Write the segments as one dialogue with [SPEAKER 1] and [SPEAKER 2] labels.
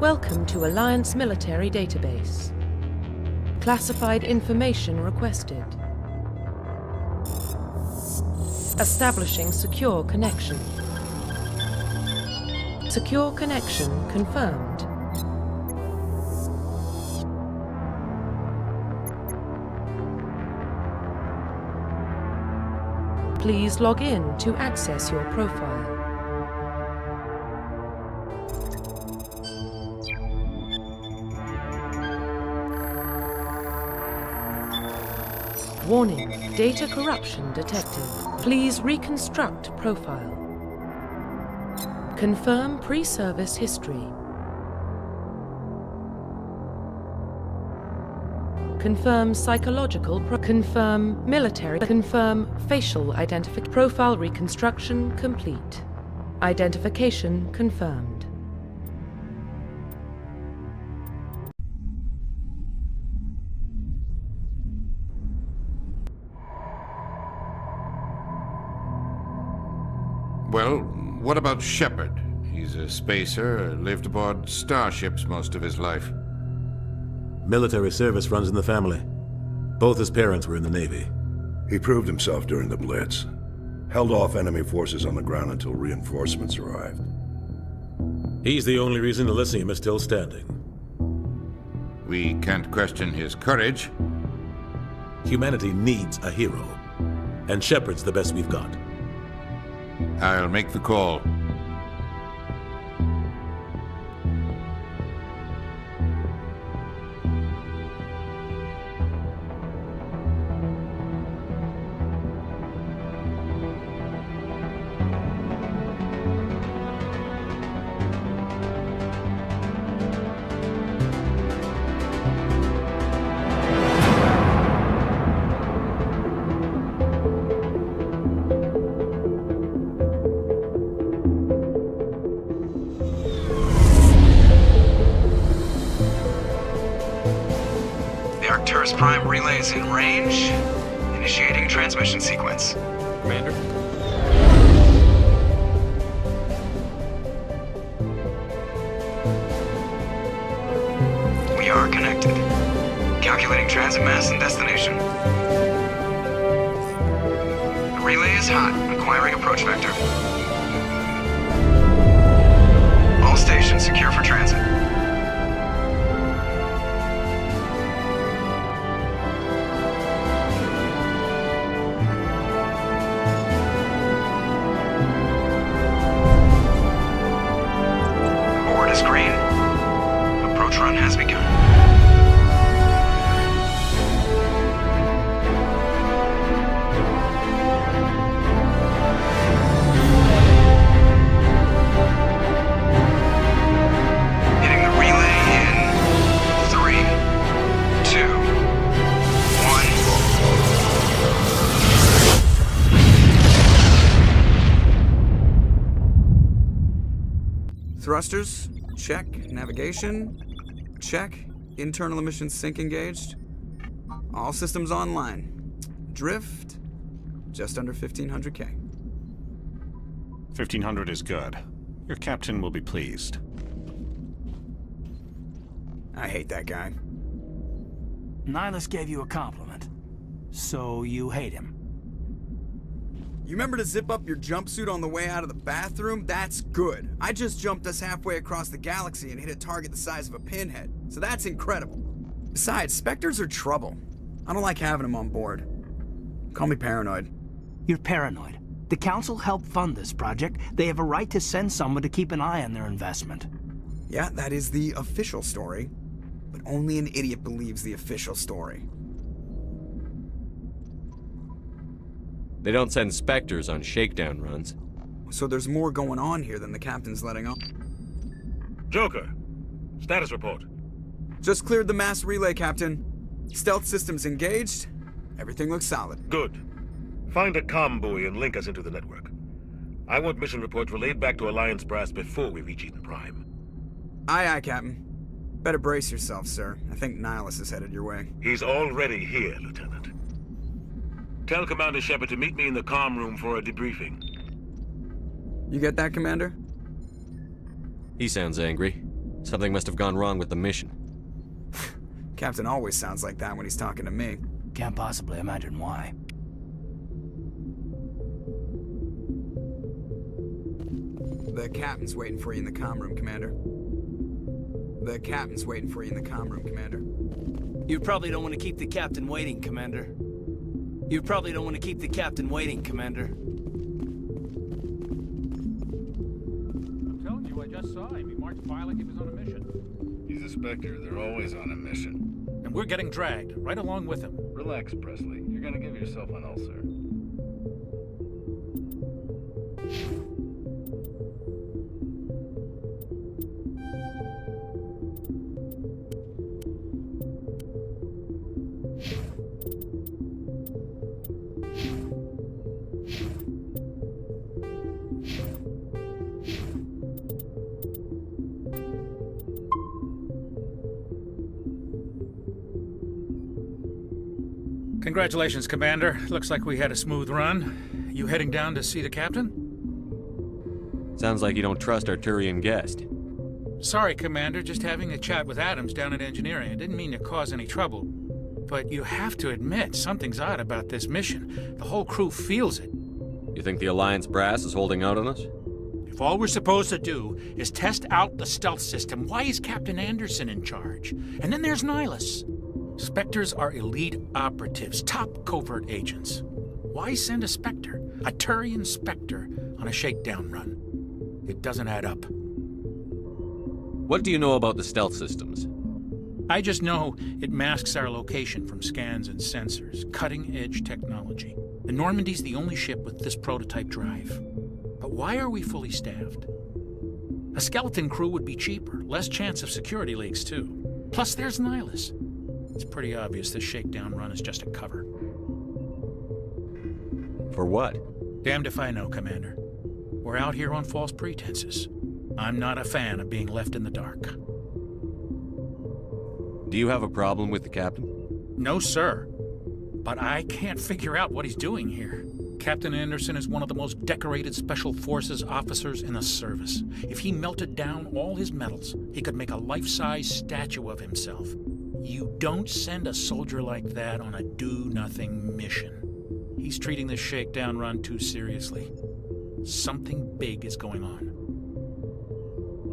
[SPEAKER 1] Welcome to Alliance Military Database. Classified information requested. Establishing secure connection. Secure connection confirmed. Please log in to access your profile. Warning, data corruption detected. Please reconstruct profile. Confirm pre-service history. Confirm psychological confirm military confirm facial identification. Profile reconstruction complete. Identification confirmed.
[SPEAKER 2] Well, what about Shepard? He's a spacer, lived aboard starships most of his life.
[SPEAKER 3] Military service runs in the family. Both his parents were in the Navy.
[SPEAKER 4] He proved himself during the Blitz. Held off enemy forces on the ground until reinforcements arrived.
[SPEAKER 3] He's the only reason Elysium is still standing.
[SPEAKER 2] We can't question his courage.
[SPEAKER 3] Humanity needs a hero. And Shepard's the best we've got.
[SPEAKER 2] I'll make the call.
[SPEAKER 5] Arcturus Prime relays in range. Initiating transmission sequence.
[SPEAKER 6] Commander?
[SPEAKER 5] We are connected. Calculating transit mass and destination. The relay is hot. Acquiring approach vector. All stations secure for transit. Green. Approach run has begun. Hitting the relay in 3, 2, 1. Thrusters. Check. Navigation. Check. Internal emission sync engaged. All systems online. Drift. Just under 1500K.
[SPEAKER 6] 1500 is good. Your captain will be pleased.
[SPEAKER 5] I hate that guy.
[SPEAKER 7] Nihilus gave you a compliment. So you hate him.
[SPEAKER 5] You remember to zip up your jumpsuit on the way out of the bathroom? That's good. I just jumped us halfway across the galaxy and hit a target the size of a pinhead. So that's incredible. Besides, Spectres are trouble. I don't like having them on board. Call me paranoid.
[SPEAKER 7] You're paranoid. The Council helped fund this project. They have a right to send someone to keep an eye on their investment.
[SPEAKER 5] Yeah, that is the official story. But only an idiot believes the official story.
[SPEAKER 8] They don't send Spectres on shakedown runs.
[SPEAKER 5] So there's more going on here than the captain's letting on.
[SPEAKER 9] Joker, status report.
[SPEAKER 5] Just cleared the mass relay, Captain. Stealth systems engaged. Everything looks solid.
[SPEAKER 9] Good. Find a comm buoy and link us into the network. I want mission reports relayed back to Alliance Brass before we reach Eden Prime.
[SPEAKER 5] Aye, aye, Captain. Better brace yourself, sir. I think Nihilus is headed your way.
[SPEAKER 9] He's already here, Lieutenant. Tell Commander Shepard to meet me in the comm room for a debriefing.
[SPEAKER 5] You get that, Commander?
[SPEAKER 8] He sounds angry. Something must have gone wrong with the mission.
[SPEAKER 5] Captain always sounds like that when he's talking to me.
[SPEAKER 7] Can't possibly imagine why.
[SPEAKER 5] The captain's waiting for you in the comm room, Commander. The captain's waiting for you in the comm room, Commander.
[SPEAKER 7] You probably don't want to keep the captain waiting, Commander. You probably don't want to keep the captain waiting, Commander.
[SPEAKER 10] I'm telling you, I just saw him. He marched by like he was on a mission.
[SPEAKER 11] He's a Spectre. They're always on a mission.
[SPEAKER 10] And we're getting dragged, right along with him.
[SPEAKER 11] Relax, Presley. You're gonna give yourself an ulcer.
[SPEAKER 10] Congratulations, Commander. Looks like we had a smooth run. You heading down to see the captain?
[SPEAKER 8] Sounds like you don't trust our Turian guest.
[SPEAKER 10] Sorry, Commander. Just having a chat with Adams down at engineering. I didn't mean to cause any trouble. But you have to admit, something's odd about this mission. The whole crew feels it.
[SPEAKER 8] You think the Alliance brass is holding out on us?
[SPEAKER 10] If all we're supposed to do is test out the stealth system, why is Captain Anderson in charge? And then there's Nihilus. Spectres are elite operatives, top covert agents. Why send a Spectre, a Turian Spectre, on a shakedown run? It doesn't add up.
[SPEAKER 8] What do you know about the stealth systems?
[SPEAKER 10] I just know it masks our location from scans and sensors, cutting-edge technology. The Normandy's the only ship with this prototype drive. But why are we fully staffed? A skeleton crew would be cheaper, less chance of security leaks too. Plus there's Nihilus. It's pretty obvious this shakedown run is just a cover.
[SPEAKER 8] For what?
[SPEAKER 10] Damned if I know, Commander. We're out here on false pretenses. I'm not a fan of being left in the dark.
[SPEAKER 8] Do you have a problem with the captain?
[SPEAKER 10] No, sir. But I can't figure out what he's doing here. Captain Anderson is one of the most decorated Special Forces officers in the service. If he melted down all his medals, he could make a life-size statue of himself. You don't send a soldier like that on a do-nothing mission. He's treating this shakedown run too seriously. Something big is going on.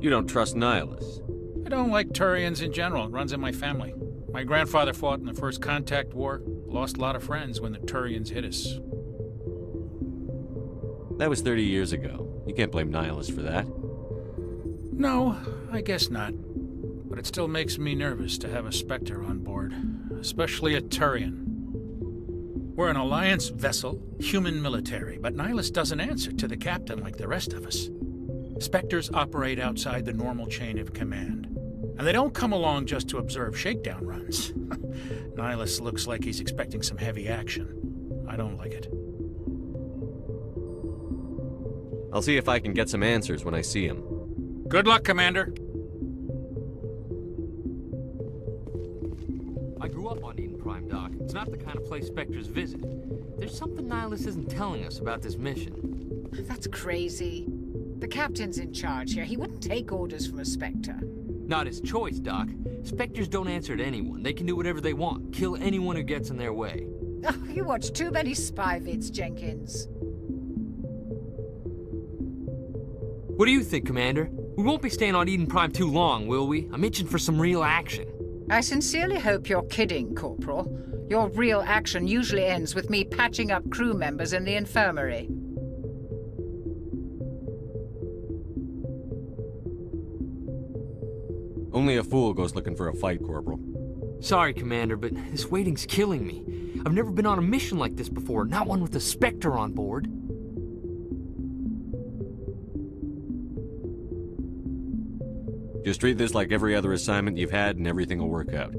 [SPEAKER 8] You don't trust Nihilus?
[SPEAKER 10] I don't like Turians in general. It runs in my family. My grandfather fought in the First Contact War. Lost a lot of friends when the Turians hit us.
[SPEAKER 8] That was 30 years ago. You can't blame Nihilus for that.
[SPEAKER 10] No, I guess not. But it still makes me nervous to have a Spectre on board, especially a Turian. We're an Alliance vessel, human military, but Nihilus doesn't answer to the captain like the rest of us. Spectres operate outside the normal chain of command. And they don't come along just to observe shakedown runs. Nihilus looks like he's expecting some heavy action. I don't like it.
[SPEAKER 8] I'll see if I can get some answers when I see him.
[SPEAKER 10] Good luck, Commander.
[SPEAKER 12] I grew up on Eden Prime, Doc. It's not the kind of place Spectres visit. There's something Nihilus isn't telling us about this mission.
[SPEAKER 13] That's crazy. The captain's in charge here. He wouldn't take orders from a Spectre.
[SPEAKER 12] Not his choice, Doc. Spectres don't answer to anyone. They can do whatever they want. Kill anyone who gets in their way.
[SPEAKER 13] Oh, you watch too many spy vids, Jenkins.
[SPEAKER 12] What do you think, Commander? We won't be staying on Eden Prime too long, will we? I'm itching for some real action.
[SPEAKER 13] I sincerely hope you're kidding, Corporal. Your real action usually ends with me patching up crew members in the infirmary.
[SPEAKER 8] Only a fool goes looking for a fight, Corporal.
[SPEAKER 12] Sorry, Commander, but this waiting's killing me. I've never been on a mission like this before, not one with a Spectre on board.
[SPEAKER 8] Just treat this like every other assignment you've had and everything will work out.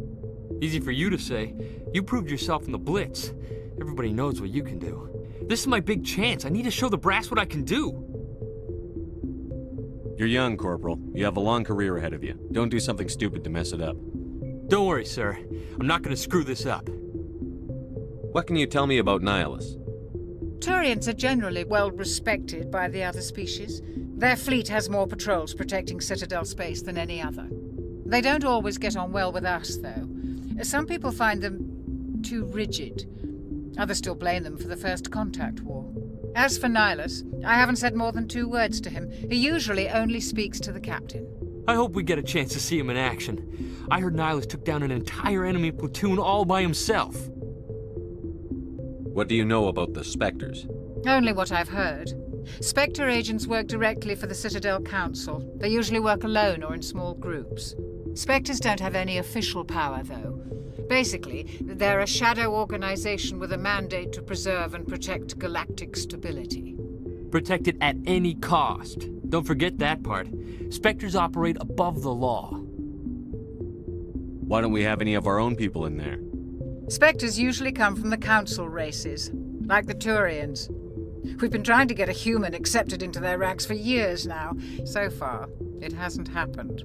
[SPEAKER 12] Easy for you to say. You proved yourself in the Blitz. Everybody knows what you can do. This is my big chance. I need to show the brass what I can do.
[SPEAKER 8] You're young, Corporal. You have a long career ahead of you. Don't do something stupid to mess it up.
[SPEAKER 12] Don't worry, sir. I'm not going to screw this up.
[SPEAKER 8] What can you tell me about Nihilus?
[SPEAKER 13] Turians are generally well respected by the other species. Their fleet has more patrols protecting Citadel space than any other. They don't always get on well with us, though. Some people find them too rigid. Others still blame them for the First Contact War. As for Nihilus, I haven't said more than 2 words to him. He usually only speaks to the captain.
[SPEAKER 12] I hope we get a chance to see him in action. I heard Nihilus took down an entire enemy platoon all by himself.
[SPEAKER 8] What do you know about the Spectres?
[SPEAKER 13] Only what I've heard. Spectre agents work directly for the Citadel Council. They usually work alone or in small groups. Spectres don't have any official power, though. Basically, they're a shadow organization with a mandate to preserve and protect galactic stability.
[SPEAKER 12] Protect it at any cost. Don't forget that part. Spectres operate above the law.
[SPEAKER 8] Why don't we have any of our own people in there?
[SPEAKER 13] Spectres usually come from the Council races, like the Turians. We've been trying to get a human accepted into their ranks for years now. So far, it hasn't happened.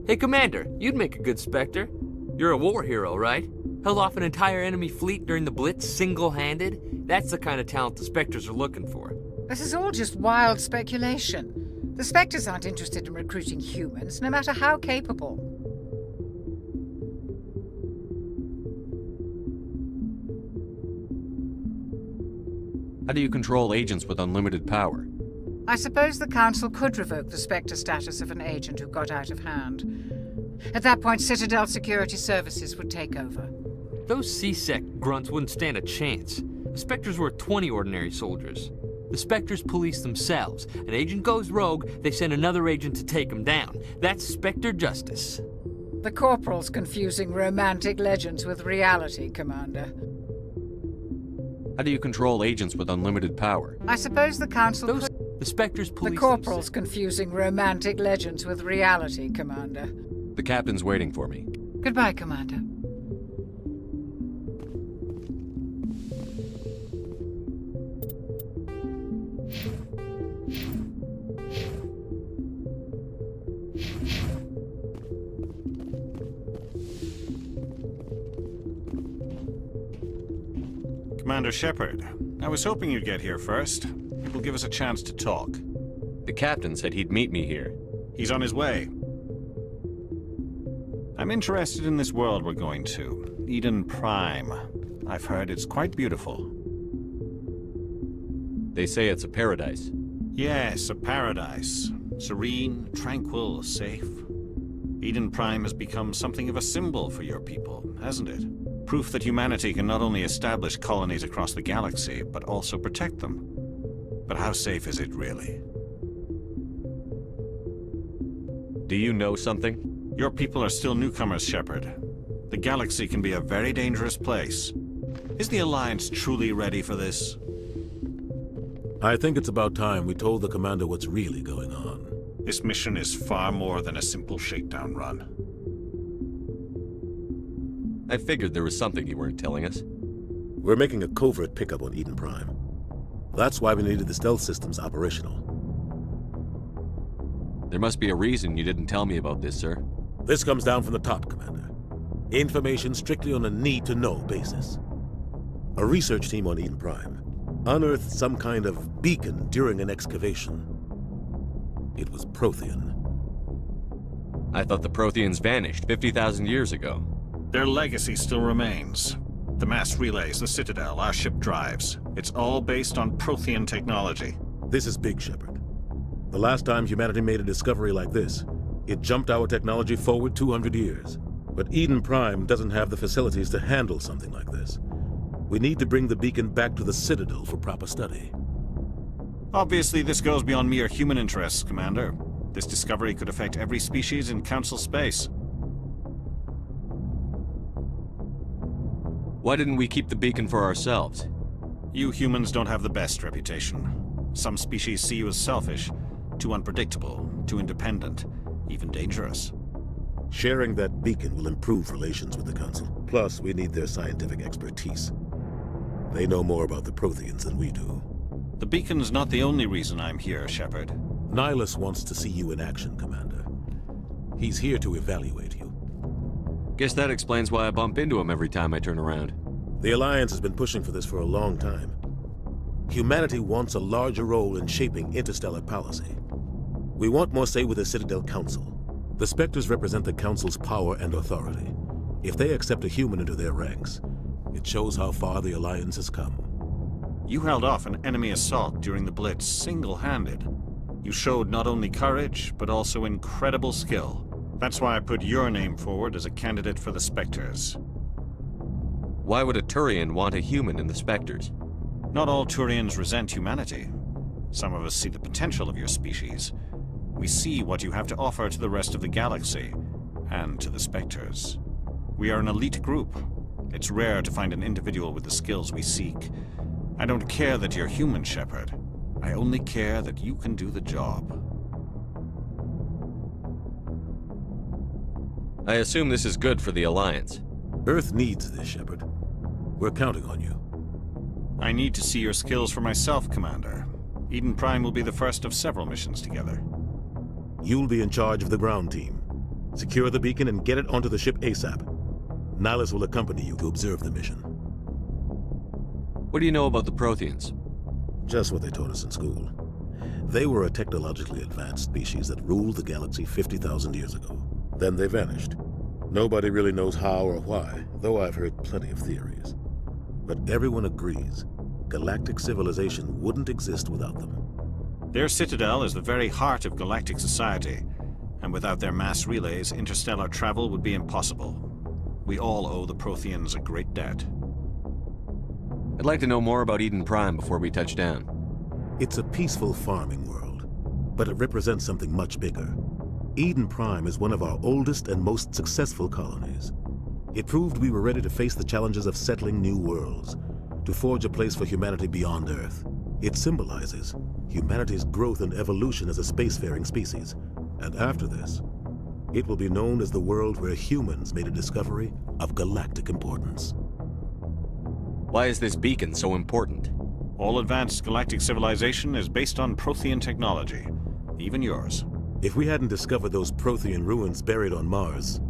[SPEAKER 12] Hey, Commander, you'd make a good Spectre. You're a war hero, right? Held off an entire enemy fleet during the Blitz single-handed? That's the kind of talent the Spectres are looking for.
[SPEAKER 13] This is all just wild speculation. The Spectres aren't interested in recruiting humans, no matter how capable.
[SPEAKER 8] How do you control agents with unlimited power?
[SPEAKER 13] I suppose the Council could revoke the Spectre status of an agent who got out of hand. At that point, Citadel Security Services would take over.
[SPEAKER 12] Those C-Sec grunts wouldn't stand a chance. The Spectres were 20 ordinary soldiers. The Spectres police themselves. An agent goes rogue, they send another agent to take him down. That's Spectre justice.
[SPEAKER 13] The Corporal's confusing romantic legends with reality, Commander.
[SPEAKER 8] How do you control agents with unlimited power?
[SPEAKER 13] I suppose the Council could...
[SPEAKER 12] The Spectres police...
[SPEAKER 13] The Corporal's confusing romantic legends with reality, Commander.
[SPEAKER 8] The captain's waiting for me.
[SPEAKER 13] Goodbye, Commander.
[SPEAKER 6] Commander Shepard, I was hoping you'd get here first. It will give us a chance to talk.
[SPEAKER 8] The captain said he'd meet me here.
[SPEAKER 6] He's on his way. I'm interested in this world we're going to, Eden Prime. I've heard it's quite beautiful.
[SPEAKER 8] They say it's a paradise.
[SPEAKER 6] Yes, a paradise. Serene, tranquil, safe. Eden Prime has become something of a symbol for your people, hasn't it? Proof that humanity can not only establish colonies across the galaxy, but also protect them. But how safe is it, really?
[SPEAKER 8] Do you know something?
[SPEAKER 6] Your people are still newcomers, Shepard. The galaxy can be a very dangerous place. Is the Alliance truly ready for this?
[SPEAKER 3] I think it's about time we told the commander what's really going on.
[SPEAKER 6] This mission is far more than a simple shakedown run.
[SPEAKER 8] I figured there was something you weren't telling us.
[SPEAKER 3] We're making a covert pickup on Eden Prime. That's why we needed the stealth systems operational.
[SPEAKER 8] There must be a reason you didn't tell me about this, sir.
[SPEAKER 3] This comes down from the top, Commander. Information strictly on a need-to-know basis. A research team on Eden Prime unearthed some kind of beacon during an excavation. It was Prothean.
[SPEAKER 8] I thought the Protheans vanished 50,000 years ago.
[SPEAKER 6] Their legacy still remains. The mass relays, the Citadel, our ship drives. It's all based on Prothean technology.
[SPEAKER 3] This is big, Shepard. The last time humanity made a discovery like this, it jumped our technology forward 200 years. But Eden Prime doesn't have the facilities to handle something like this. We need to bring the beacon back to the Citadel for proper study.
[SPEAKER 6] Obviously, this goes beyond mere human interests, Commander. This discovery could affect every species in Council space.
[SPEAKER 8] Why didn't we keep the beacon for ourselves?
[SPEAKER 6] You humans don't have the best reputation. Some species see you as selfish, too unpredictable, too independent, even dangerous.
[SPEAKER 3] Sharing that beacon will improve relations with the Council. Plus, we need their scientific expertise. They know more about the Protheans than we do.
[SPEAKER 6] The beacon's not the only reason I'm here, Shepard.
[SPEAKER 3] Nihilus wants to see you in action, Commander. He's here to evaluate you.
[SPEAKER 8] Guess that explains why I bump into him every time I turn around.
[SPEAKER 3] The Alliance has been pushing for this for a long time. Humanity wants a larger role in shaping interstellar policy. We want more say with the Citadel Council. The Spectres represent the Council's power and authority. If they accept a human into their ranks, it shows how far the Alliance has come.
[SPEAKER 6] You held off an enemy assault during the Blitz single-handed. You showed not only courage, but also incredible skill. That's why I put your name forward as a candidate for the Spectres.
[SPEAKER 8] Why would a Turian want a human in the Spectres?
[SPEAKER 6] Not all Turians resent humanity. Some of us see the potential of your species. We see what you have to offer to the rest of the galaxy, and to the Spectres. We are an elite group. It's rare to find an individual with the skills we seek. I don't care that you're human, Shepard. I only care that you can do the job.
[SPEAKER 8] I assume this is good for the Alliance.
[SPEAKER 3] Earth needs this, Shepard. We're counting on you.
[SPEAKER 6] I need to see your skills for myself, Commander. Eden Prime will be the first of several missions together.
[SPEAKER 3] You'll be in charge of the ground team. Secure the beacon and get it onto the ship ASAP. Nihilus will accompany you to observe the mission.
[SPEAKER 8] What do you know about the Protheans?
[SPEAKER 3] Just what they taught us in school. They were a technologically advanced species that ruled the galaxy 50,000 years ago. Then they vanished. Nobody really knows how or why, though I've heard plenty of theories. But everyone agrees, galactic civilization wouldn't exist without them.
[SPEAKER 6] Their citadel is the very heart of galactic society, and without their mass relays, interstellar travel would be impossible. We all owe the Protheans a great debt.
[SPEAKER 8] I'd like to know more about Eden Prime before we touch down.
[SPEAKER 3] It's a peaceful farming world, but it represents something much bigger. Eden Prime is one of our oldest and most successful colonies. It proved we were ready to face the challenges of settling new worlds, to forge a place for humanity beyond Earth. It symbolizes humanity's growth and evolution as a spacefaring species. And after this, it will be known as the world where humans made a discovery of galactic importance.
[SPEAKER 8] Why is this beacon so important?
[SPEAKER 6] All advanced galactic civilization is based on Prothean technology, even yours.
[SPEAKER 3] If we hadn't discovered those Prothean ruins buried on Mars,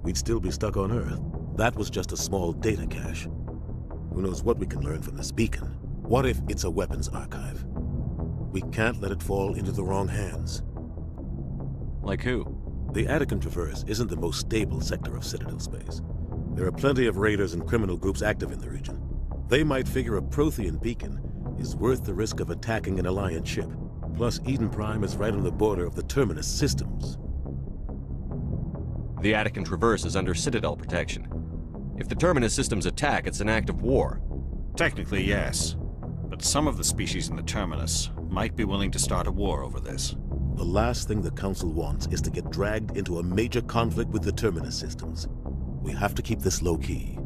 [SPEAKER 3] we'd still be stuck on Earth. That was just a small data cache. Who knows what we can learn from this beacon? What if it's a weapons archive? We can't let it fall into the wrong hands.
[SPEAKER 8] Like who?
[SPEAKER 3] The Attican Traverse isn't the most stable sector of Citadel space. There are plenty of raiders and criminal groups active in the region. They might figure a Prothean beacon is worth the risk of attacking an Alliance ship. Plus, Eden Prime is right on the border of the Terminus systems.
[SPEAKER 8] The Attican Traverse is under Citadel protection. If the Terminus systems attack, it's an act of war.
[SPEAKER 6] Technically, yes. But some of the species in the Terminus might be willing to start a war over this.
[SPEAKER 3] The last thing the Council wants is to get dragged into a major conflict with the Terminus systems. We have to keep this low-key.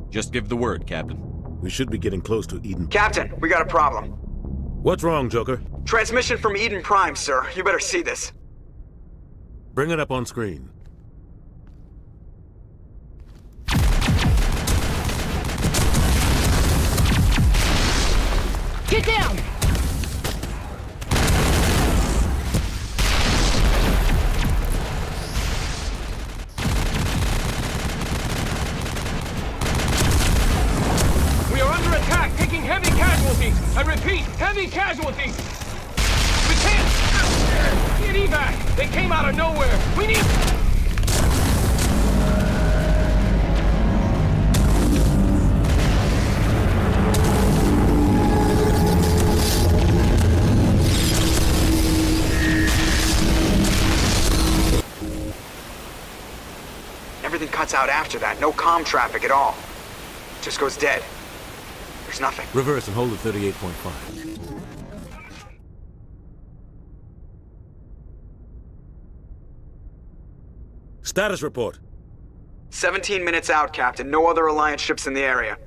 [SPEAKER 8] Just give the word, Captain.
[SPEAKER 3] We should be getting close to Eden.
[SPEAKER 5] Captain, we got a problem.
[SPEAKER 3] What's wrong, Joker?
[SPEAKER 5] Transmission from Eden Prime, sir. You better see this.
[SPEAKER 3] Bring it up on screen.
[SPEAKER 14] Get down!
[SPEAKER 15] We are under attack, taking heavy casualties. I repeat, heavy casualties. We can't get evac. They came out of nowhere. We need...
[SPEAKER 5] Everything cuts out after that. No comm traffic at all. Just goes dead. There's nothing.
[SPEAKER 3] Reverse and hold at 38.5. Status report.
[SPEAKER 5] 17 minutes out, Captain. No other Alliance ships in the area.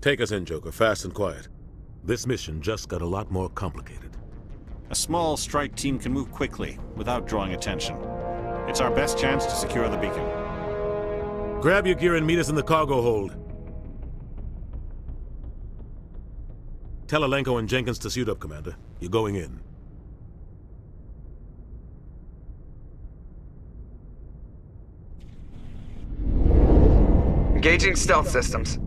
[SPEAKER 3] Take us in, Joker, fast and quiet. This mission just got a lot more complicated.
[SPEAKER 6] A small strike team can move quickly, without drawing attention. It's our best chance to secure the beacon.
[SPEAKER 3] Grab your gear and meet us in the cargo hold. Tell Alenko and Jenkins to suit up, Commander. You're going in.
[SPEAKER 5] Engaging stealth systems.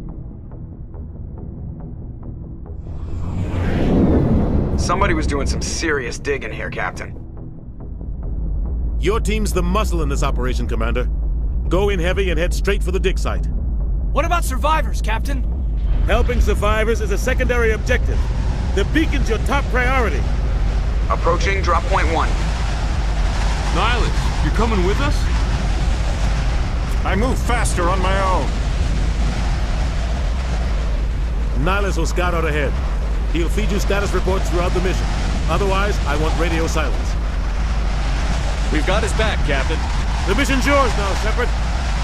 [SPEAKER 5] Somebody was doing some serious digging here, Captain.
[SPEAKER 3] Your team's the muscle in this operation, Commander. Go in heavy and head straight for the dig site.
[SPEAKER 7] What about survivors, Captain?
[SPEAKER 3] Helping survivors is a secondary objective. The beacon's your top priority.
[SPEAKER 5] Approaching drop point 1.
[SPEAKER 15] Nihilus, you coming with us?
[SPEAKER 6] I move faster on my own.
[SPEAKER 3] Nihilus will scout out ahead. He'll feed you status reports throughout the mission. Otherwise, I want radio silence.
[SPEAKER 8] We've got his back, Captain.
[SPEAKER 3] The mission's yours now, Shepard.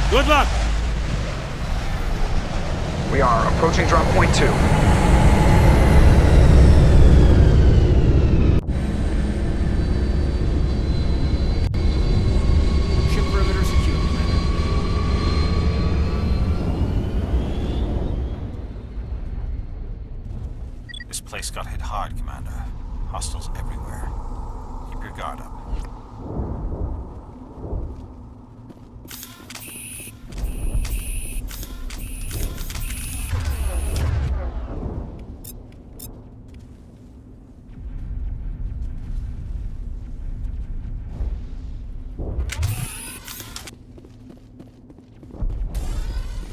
[SPEAKER 3] Good luck!
[SPEAKER 5] We are approaching drop point 2.
[SPEAKER 7] Ship perimeter secure, Commander.
[SPEAKER 6] This place got hit hard, Commander. Hostiles everywhere. Keep your guard up.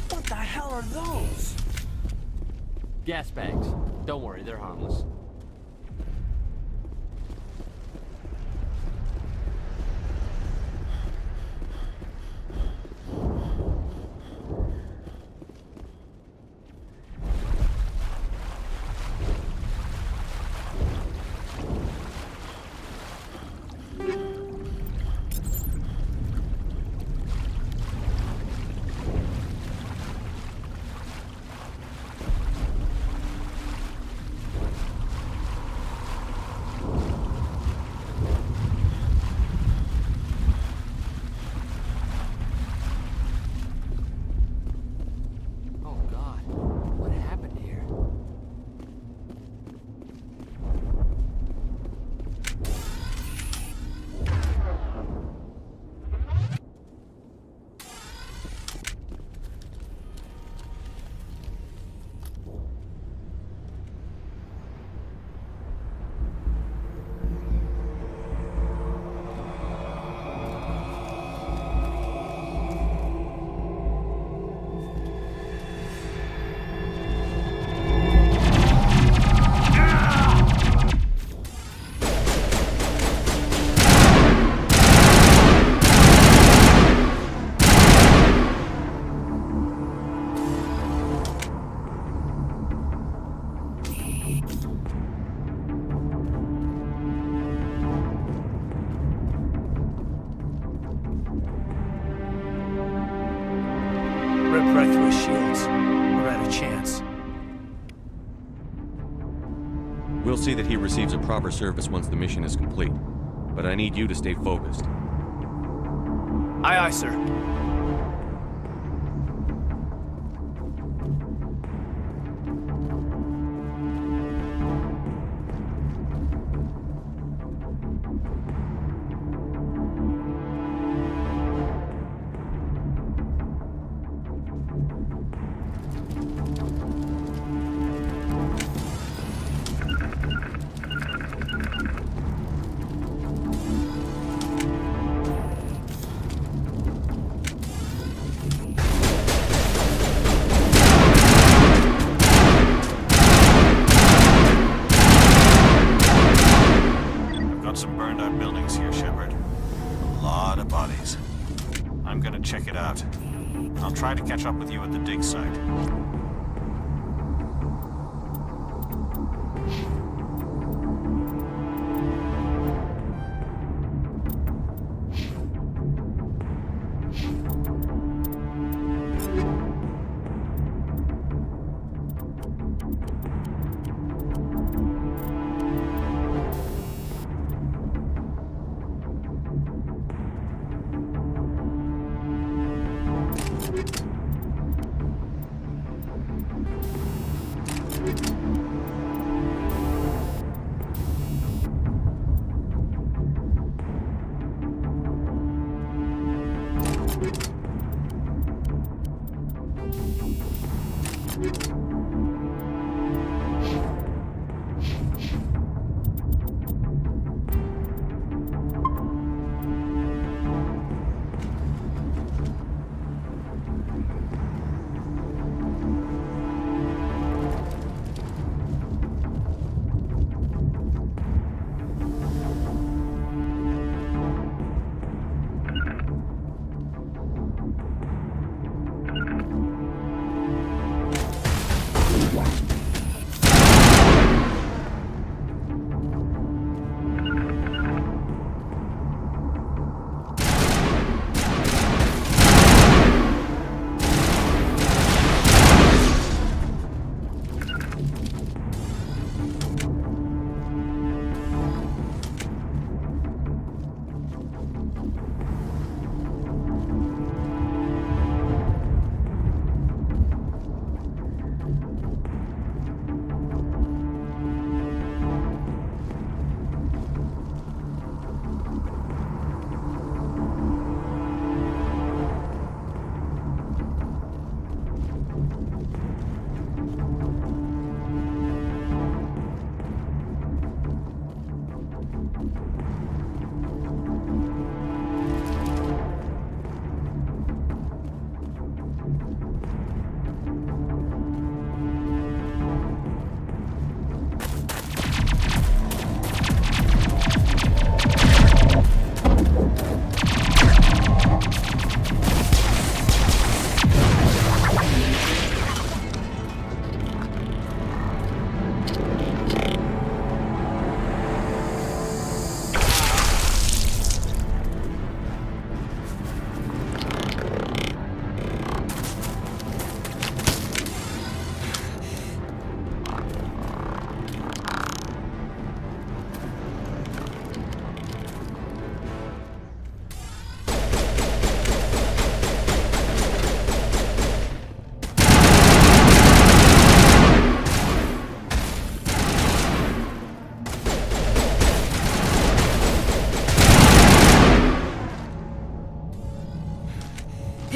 [SPEAKER 7] What the hell are those?
[SPEAKER 12] Gas bags. Don't worry, they're harmless.
[SPEAKER 7] Rip right through his shields. We're out of chance.
[SPEAKER 8] We'll see that he receives a proper service once the mission is complete. But I need you to stay focused.
[SPEAKER 7] Aye, aye, sir.
[SPEAKER 6] Some burned out buildings here, Shepard. A lot of bodies. I'm gonna check it out. I'll try to catch up with you at the dig site.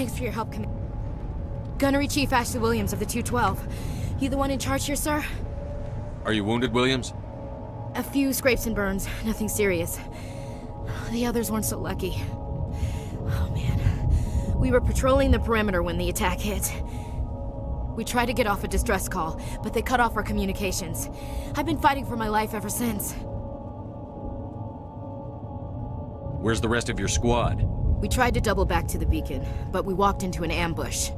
[SPEAKER 14] Thanks for your help, Gunnery Chief Ashley Williams of the 212. You the one in charge here, sir?
[SPEAKER 8] Are you wounded, Williams?
[SPEAKER 14] A few scrapes and burns, nothing serious. The others weren't so lucky. Oh man. We were patrolling the perimeter when the attack hit. We tried to get off a distress call, but they cut off our communications. I've been fighting for my life ever since.
[SPEAKER 8] Where's the rest of your squad?
[SPEAKER 14] We tried to double back to the beacon, but we walked into an ambush.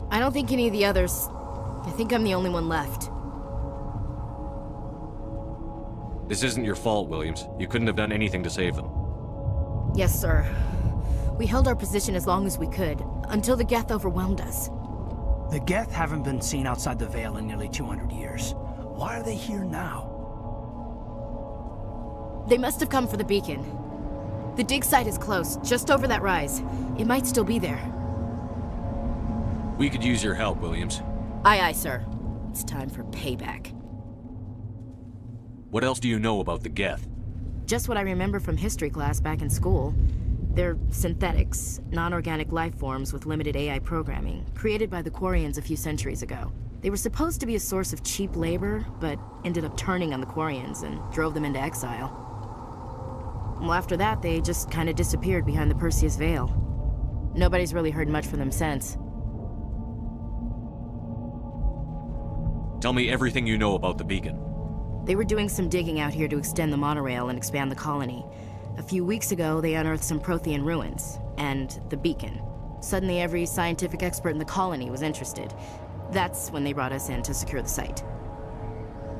[SPEAKER 14] I don't think any of the others... I think I'm the only one left.
[SPEAKER 8] This isn't your fault, Williams. You couldn't have done anything to save them.
[SPEAKER 14] Yes, sir. We held our position as long as we could, until the Geth overwhelmed us.
[SPEAKER 7] The Geth haven't been seen outside the Veil in nearly 200 years. Why are they here now?
[SPEAKER 14] They must have come for the beacon. The dig site is close, just over that rise. It might still be there.
[SPEAKER 8] We could use your help, Williams.
[SPEAKER 14] Aye, aye, sir. It's time for payback.
[SPEAKER 8] What else do you know about the Geth?
[SPEAKER 14] Just what I remember from history class back in school. They're synthetics, non-organic life forms with limited AI programming, created by the Quarians a few centuries ago. They were supposed to be a source of cheap labor, but ended up turning on the Quarians and drove them into exile. Well, after that, they just kind of disappeared behind the Perseus Veil. Nobody's really heard much from them since.
[SPEAKER 8] Tell me everything you know about the beacon.
[SPEAKER 14] They were doing some digging out here to extend the monorail and expand the colony. A few weeks ago, they unearthed some Prothean ruins, and the beacon. Suddenly, every scientific expert in the colony was interested. That's when they brought us in to secure the site.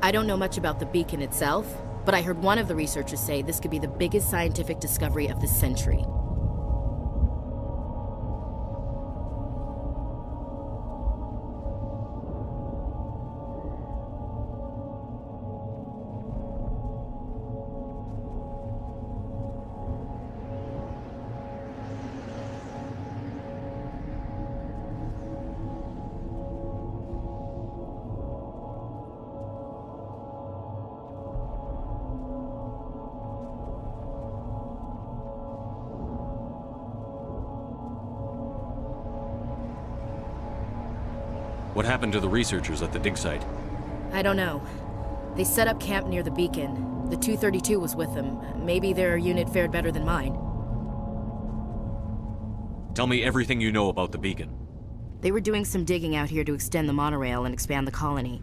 [SPEAKER 14] I don't know much about the beacon itself, but I heard one of the researchers say this could be the biggest scientific discovery of the century.
[SPEAKER 8] What happened to the researchers at the dig site?
[SPEAKER 14] I don't know. They set up camp near the beacon. The 232 was with them. Maybe their unit fared better than mine.
[SPEAKER 8] Tell me everything you know about the beacon.
[SPEAKER 14] They were doing some digging out here to extend the monorail and expand the colony.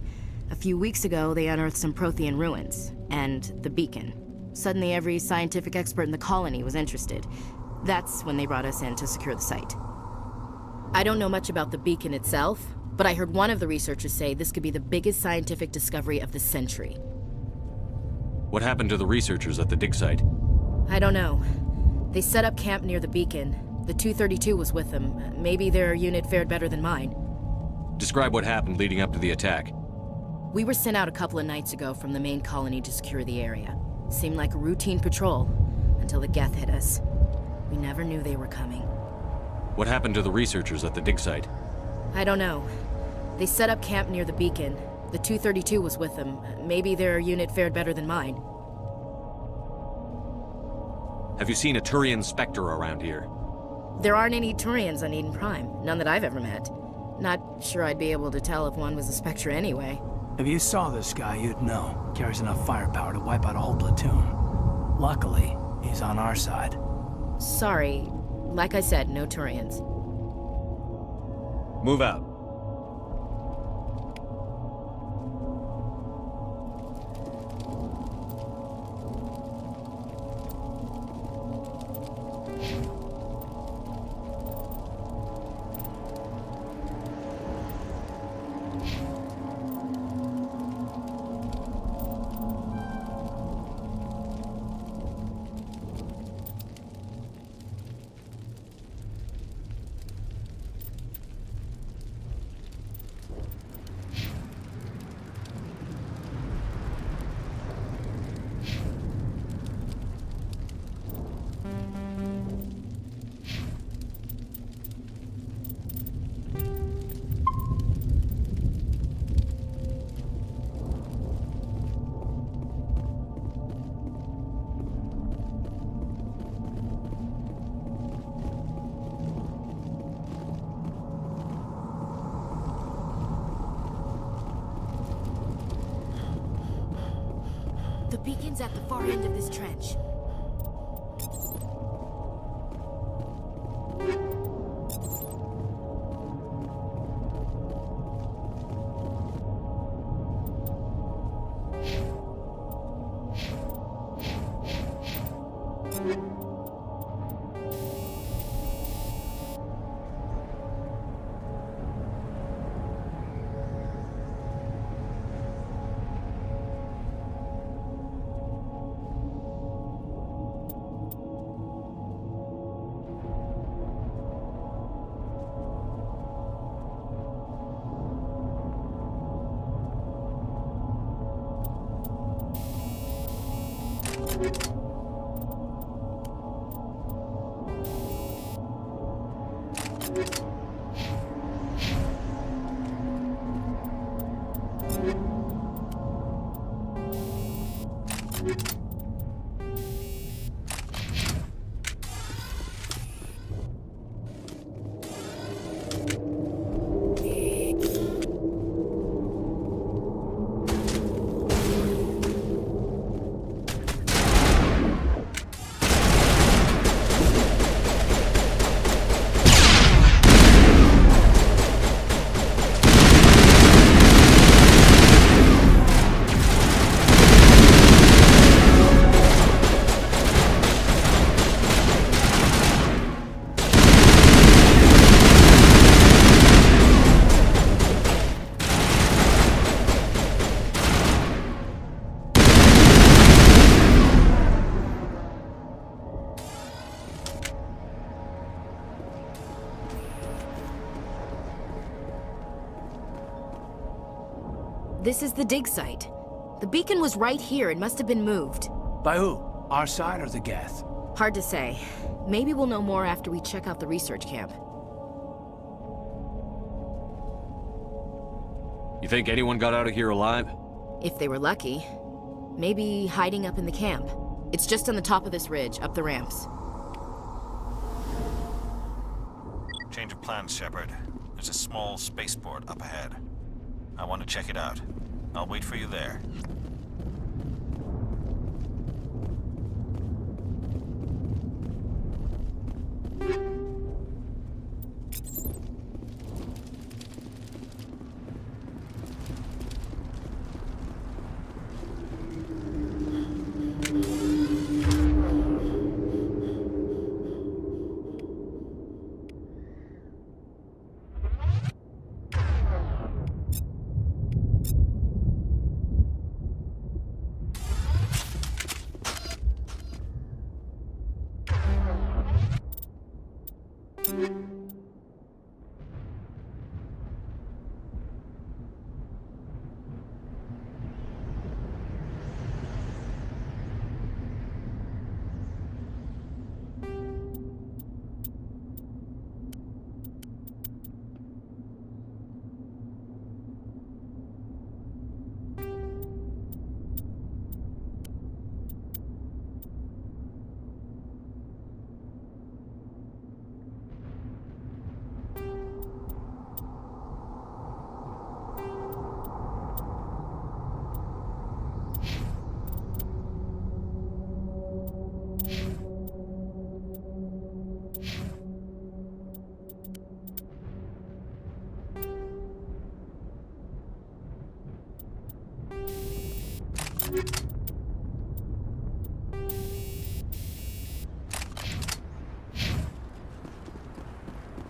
[SPEAKER 14] A few weeks ago, they unearthed some Prothean ruins, and the beacon. Suddenly, every scientific expert in the colony was interested. That's when they brought us in to secure the site. I don't know much about the beacon itself, but I heard one of the researchers say this could be the biggest scientific discovery of the century.
[SPEAKER 8] What happened to the researchers at the dig site?
[SPEAKER 14] I don't know. They set up camp near the beacon. The 232 was with them. Maybe their unit fared better than mine.
[SPEAKER 8] Describe what happened leading up to the attack.
[SPEAKER 14] We were sent out a couple of nights ago from the main colony to secure the area. Seemed like a routine patrol, until the Geth hit us. We never knew they were coming.
[SPEAKER 8] What happened to the researchers at the dig site?
[SPEAKER 14] I don't know. They set up camp near the beacon. The 232 was with them. Maybe their unit fared better than mine.
[SPEAKER 8] Have you seen a Turian Spectre around here?
[SPEAKER 14] There aren't any Turians on Eden Prime. None that I've ever met. Not sure I'd be able to tell if one was a Spectre anyway.
[SPEAKER 7] If you saw this guy, you'd know. Carries enough firepower to wipe out a whole platoon. Luckily, he's on our side.
[SPEAKER 14] Sorry. Like I said, no Turians.
[SPEAKER 8] Move out.
[SPEAKER 14] beacon's at the far end of this trench. This is the dig site. The beacon was right here. It must have been moved.
[SPEAKER 7] By who? Our side or the Geth?
[SPEAKER 14] Hard to say. Maybe we'll know more after we check out the research camp.
[SPEAKER 8] You think anyone got out of here alive?
[SPEAKER 14] If they were lucky. Maybe hiding up in the camp. It's just on the top of this ridge, up the ramps.
[SPEAKER 6] Change of plans, Shepard. There's a small spaceport up ahead. I want to check it out. I'll wait for you there.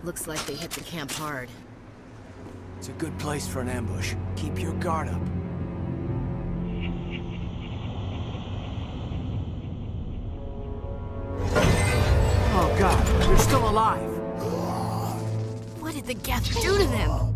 [SPEAKER 14] Looks like they hit the camp hard.
[SPEAKER 7] It's a good place for an ambush. Keep your guard up. Oh god, they're still alive!
[SPEAKER 14] What did the Geth do to them?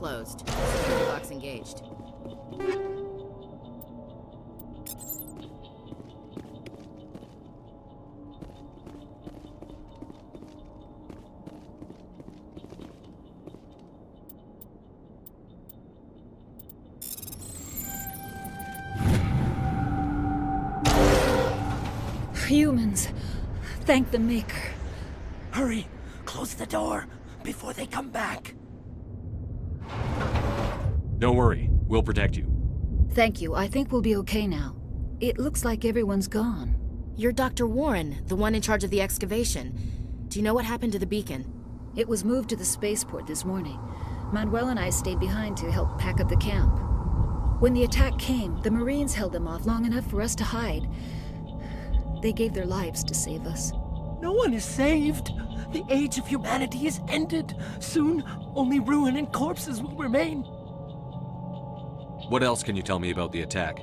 [SPEAKER 14] closed. Security box engaged.
[SPEAKER 16] Humans. Thank the Maker.
[SPEAKER 7] Hurry! Close the door before they come back.
[SPEAKER 8] Don't worry. We'll protect you.
[SPEAKER 16] Thank you. I think we'll be okay now. It looks like everyone's gone.
[SPEAKER 14] You're Dr. Warren, the one in charge of the excavation. Do you know what happened to the beacon?
[SPEAKER 16] It was moved to the spaceport this morning. Manuel and I stayed behind to help pack up the camp. When the attack came, the Marines held them off long enough for us to hide. They gave their lives to save us.
[SPEAKER 7] No one is saved. The age of humanity is ended. Soon, only ruin and corpses will remain.
[SPEAKER 8] What else can you tell me about the attack?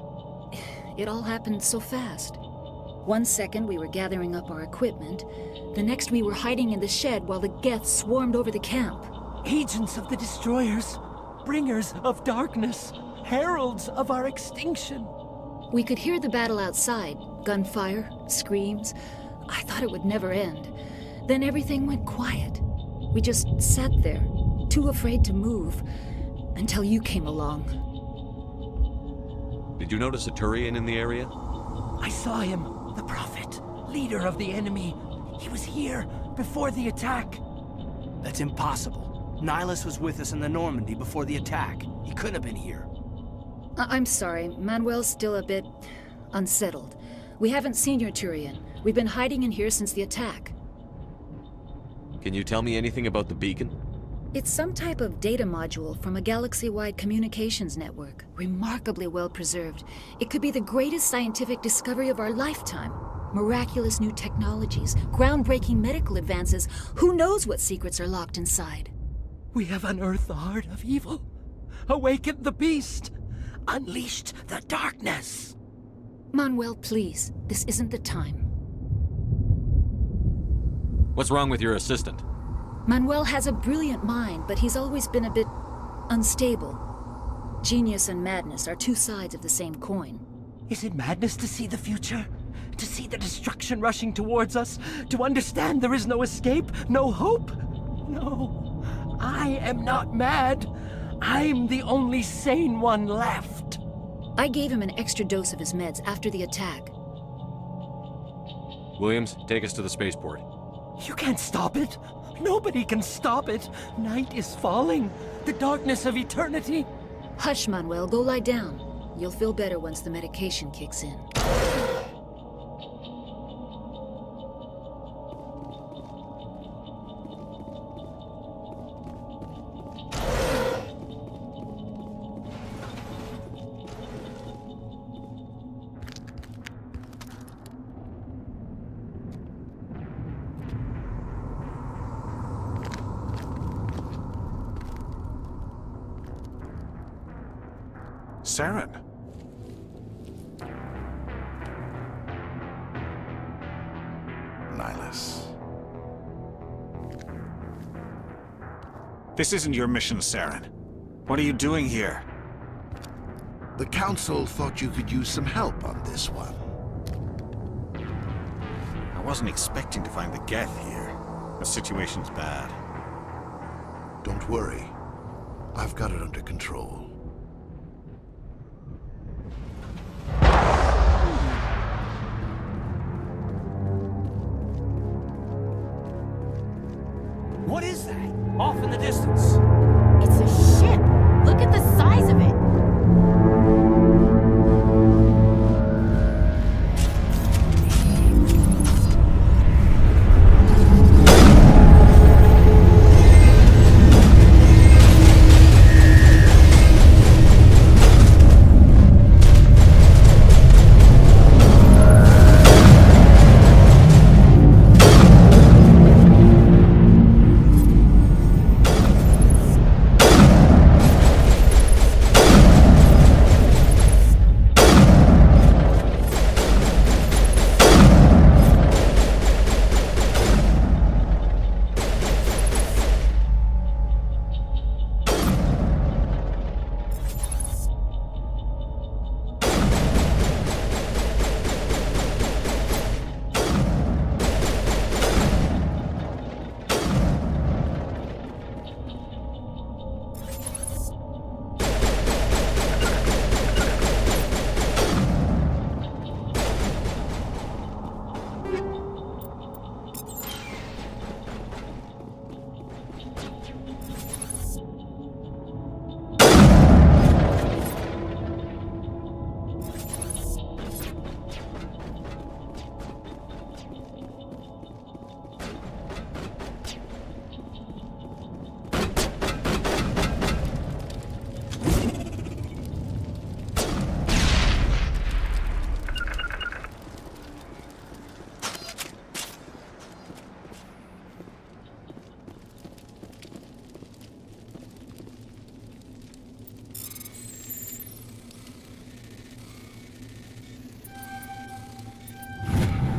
[SPEAKER 16] It all happened so fast. 1 second we were gathering up our equipment. The next we were hiding in the shed while the Geth swarmed over the camp.
[SPEAKER 7] Agents of the Destroyers. Bringers of darkness. Heralds of our extinction.
[SPEAKER 16] We could hear the battle outside. Gunfire, screams. I thought it would never end. Then everything went quiet. We just sat there, too afraid to move, until you came along.
[SPEAKER 8] Did you notice a Turian in the area?
[SPEAKER 7] I saw him, the Prophet, leader of the enemy. He was here before the attack. That's impossible. Nihilus was with us in the Normandy before the attack. He couldn't have been here.
[SPEAKER 16] I'm sorry. Manuel's still a bit unsettled. We haven't seen your Turian. We've been hiding in here since the attack.
[SPEAKER 8] Can you tell me anything about the beacon?
[SPEAKER 16] It's some type of data module from a galaxy-wide communications network. Remarkably well preserved. It could be the greatest scientific discovery of our lifetime. Miraculous new technologies, groundbreaking medical advances. Who knows what secrets are locked inside?
[SPEAKER 7] We have unearthed the heart of evil, awakened the beast, unleashed the darkness.
[SPEAKER 16] Manuel, please. This isn't the time.
[SPEAKER 8] What's wrong with your assistant?
[SPEAKER 16] Manuel has a brilliant mind, but he's always been a bit unstable. Genius and madness are two sides of the same coin.
[SPEAKER 7] Is it madness to see the future? To see the destruction rushing towards us? To understand there is no escape? No hope? No. I am not mad. I'm the only sane one left.
[SPEAKER 16] I gave him an extra dose of his meds after the attack.
[SPEAKER 8] Williams, take us to the spaceport.
[SPEAKER 7] You can't stop it. Nobody can stop it. Night is falling. The darkness of eternity.
[SPEAKER 16] Hush, Manuel. Go lie down. You'll feel better once the medication kicks in.
[SPEAKER 17] Saren. Nihilus. This isn't your mission, Saren. What are you doing here?
[SPEAKER 18] The Council thought you could use some help on this one.
[SPEAKER 6] I wasn't expecting to find the Geth here. The situation's bad.
[SPEAKER 18] Don't worry. I've got it under control.
[SPEAKER 7] What is that? Off in the distance.
[SPEAKER 14] It's a ship. Look at the size of it.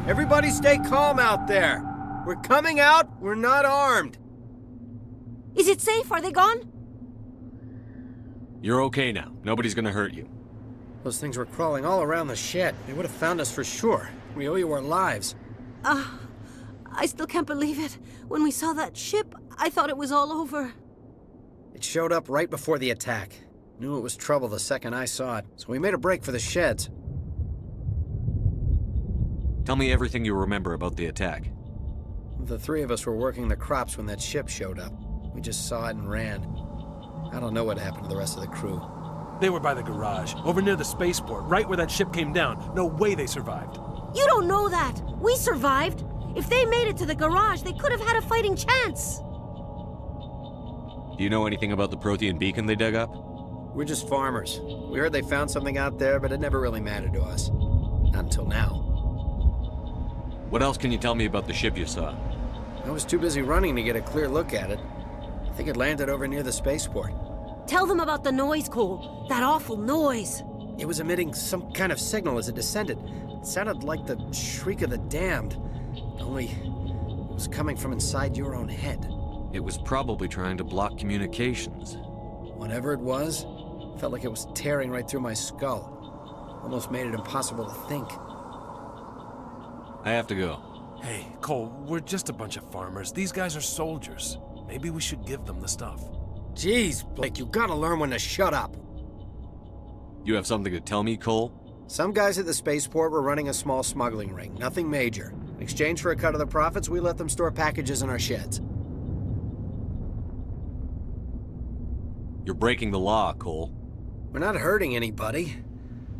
[SPEAKER 7] Everybody stay calm out there. We're coming out. We're not armed.
[SPEAKER 19] Is it safe? Are they gone?
[SPEAKER 8] You're okay now. Nobody's gonna hurt you.
[SPEAKER 7] Those things were crawling all around the shed. They would have found us for sure. We owe you our lives.
[SPEAKER 19] I still can't believe it. When we saw that ship, I thought it was all over.
[SPEAKER 7] It showed up right before the attack. Knew it was trouble the second I saw it, so we made a break for the sheds.
[SPEAKER 8] Tell me everything you remember about the attack.
[SPEAKER 7] The three of us were working the crops when that ship showed up. We just saw it and ran. I don't know what happened to the rest of the crew.
[SPEAKER 20] They were by the garage, over near the spaceport, right where that ship came down. No way they survived.
[SPEAKER 19] You don't know that. We survived. If they made it to the garage, they could have had a fighting chance.
[SPEAKER 8] Do you know anything about the Prothean beacon they dug up?
[SPEAKER 7] We're just farmers. We heard they found something out there, but it never really mattered to us. Not until now.
[SPEAKER 8] What else can you tell me about the ship you saw?
[SPEAKER 7] I was too busy running to get a clear look at it. I think it landed over near the spaceport.
[SPEAKER 19] Tell them about the noise, Cole. That awful noise.
[SPEAKER 7] It was emitting some kind of signal as it descended. It sounded like the shriek of the damned. Only it was coming from inside your own head.
[SPEAKER 8] It was probably trying to block communications.
[SPEAKER 7] Whatever it was, felt like it was tearing right through my skull. Almost made it impossible to think.
[SPEAKER 8] I have to go.
[SPEAKER 20] Hey, Cole, we're just a bunch of farmers. These guys are soldiers. Maybe we should give them the stuff.
[SPEAKER 7] Jeez, Blake, you gotta learn when to shut up.
[SPEAKER 8] You have something to tell me, Cole?
[SPEAKER 7] Some guys at the spaceport were running a small smuggling ring, nothing major. In exchange for a cut of the profits, we let them store packages in our sheds.
[SPEAKER 8] You're breaking the law, Cole.
[SPEAKER 7] We're not hurting anybody.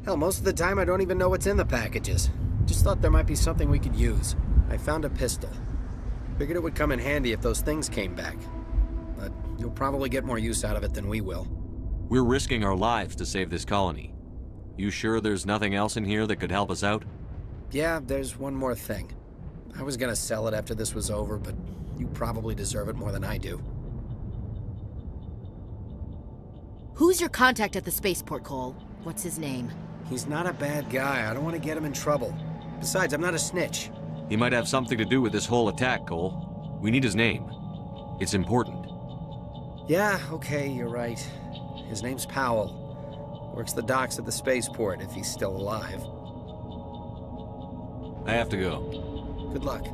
[SPEAKER 7] Hell, most of the time I don't even know what's in the packages. Just thought there might be something we could use. I found a pistol. Figured it would come in handy if those things came back. But you'll probably get more use out of it than we will.
[SPEAKER 8] We're risking our lives to save this colony. You sure there's nothing else in here that could help us out?
[SPEAKER 7] Yeah, there's one more thing. I was gonna sell it after this was over, but you probably deserve it more than I do.
[SPEAKER 14] Who's your contact at the spaceport, Cole? What's his name?
[SPEAKER 7] He's not a bad guy. I don't want to get him in trouble. Besides, I'm not a snitch.
[SPEAKER 8] He might have something to do with this whole attack, Cole. We need his name. It's important.
[SPEAKER 7] Yeah, okay, you're right. His name's Powell. Works the docks at the spaceport, if he's still alive.
[SPEAKER 8] I have to go.
[SPEAKER 7] Good luck.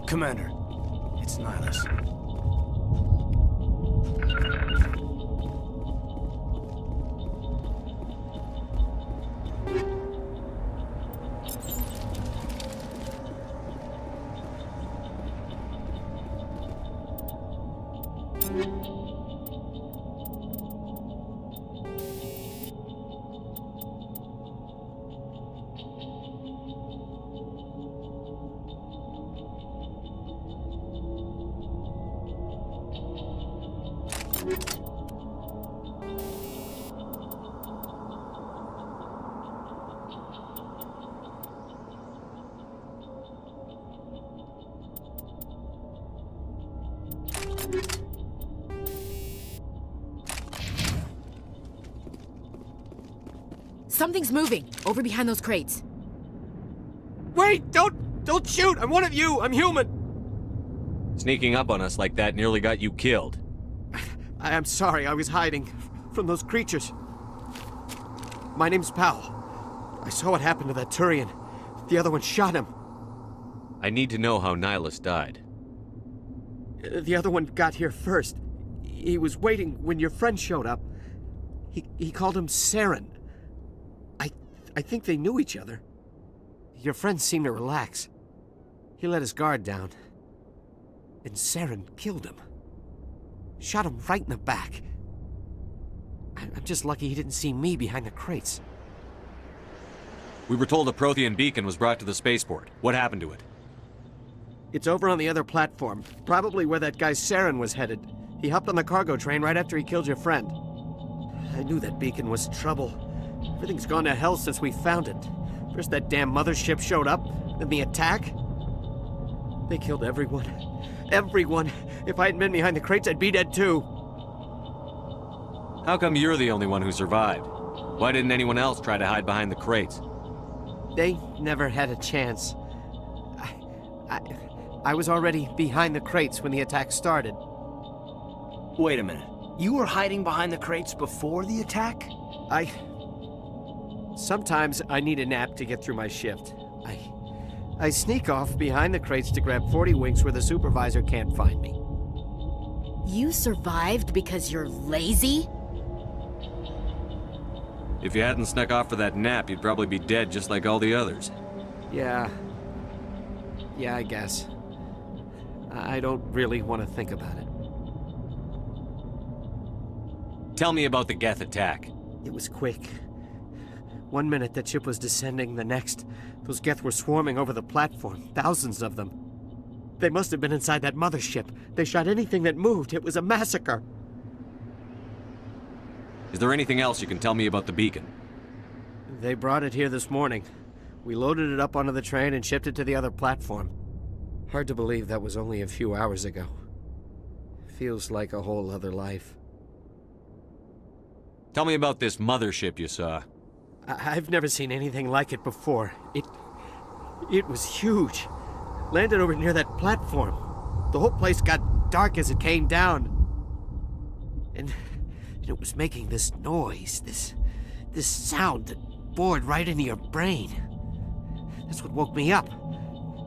[SPEAKER 20] Commander, it's Nihilus.
[SPEAKER 14] Something's moving over behind those crates.
[SPEAKER 7] Wait! Don't shoot! I'm one of you! I'm human!
[SPEAKER 8] Sneaking up on us like that nearly got you killed.
[SPEAKER 7] I'm sorry, I was hiding from those creatures. My name's Powell. I saw what happened to that Turian. The other one shot him.
[SPEAKER 8] I need to know how Nihilus died.
[SPEAKER 7] The other one got here first. He was waiting when your friend showed up. He called him Saren. I think they knew each other. Your friend seemed to relax. He let his guard down. And Saren killed him. Shot him right in the back. I'm just lucky he didn't see me behind the crates.
[SPEAKER 8] We were told a Prothean beacon was brought to the spaceport. What happened to it?
[SPEAKER 7] It's over on the other platform. Probably where that guy Saren was headed. He hopped on the cargo train right after he killed your friend. I knew that beacon was trouble. Everything's gone to hell since we found it. First that damn mothership showed up, then the attack. They killed everyone. Everyone! If I hadn't been behind the crates, I'd be dead too.
[SPEAKER 8] How come you're the only one who survived? Why didn't anyone else try to hide behind the crates?
[SPEAKER 7] They never had a chance. I was already behind the crates when the attack started.
[SPEAKER 20] Wait a minute. You were hiding behind the crates before the attack?
[SPEAKER 7] Sometimes I need a nap to get through my shift. I sneak off behind the crates to grab 40 winks where the supervisor can't find me.
[SPEAKER 14] You survived because you're lazy?
[SPEAKER 8] If you hadn't snuck off for that nap, you'd probably be dead just like all the others.
[SPEAKER 7] Yeah, I guess. I don't really want to think about it.
[SPEAKER 8] Tell me about the Geth attack.
[SPEAKER 7] It was quick. 1 minute that ship was descending, the next, those Geth were swarming over the platform, thousands of them. They must have been inside that mothership. They shot anything that moved. It was a massacre.
[SPEAKER 8] Is there anything else you can tell me about the beacon?
[SPEAKER 7] They brought it here this morning. We loaded it up onto the train and shipped it to the other platform. Hard to believe that was only a few hours ago. Feels like a whole other life.
[SPEAKER 8] Tell me about this mothership you saw.
[SPEAKER 7] I've never seen anything like it before. It was huge. Landed over near that platform. The whole place got dark as it came down. And it was making this noise, this sound that bored right into your brain. That's what woke me up.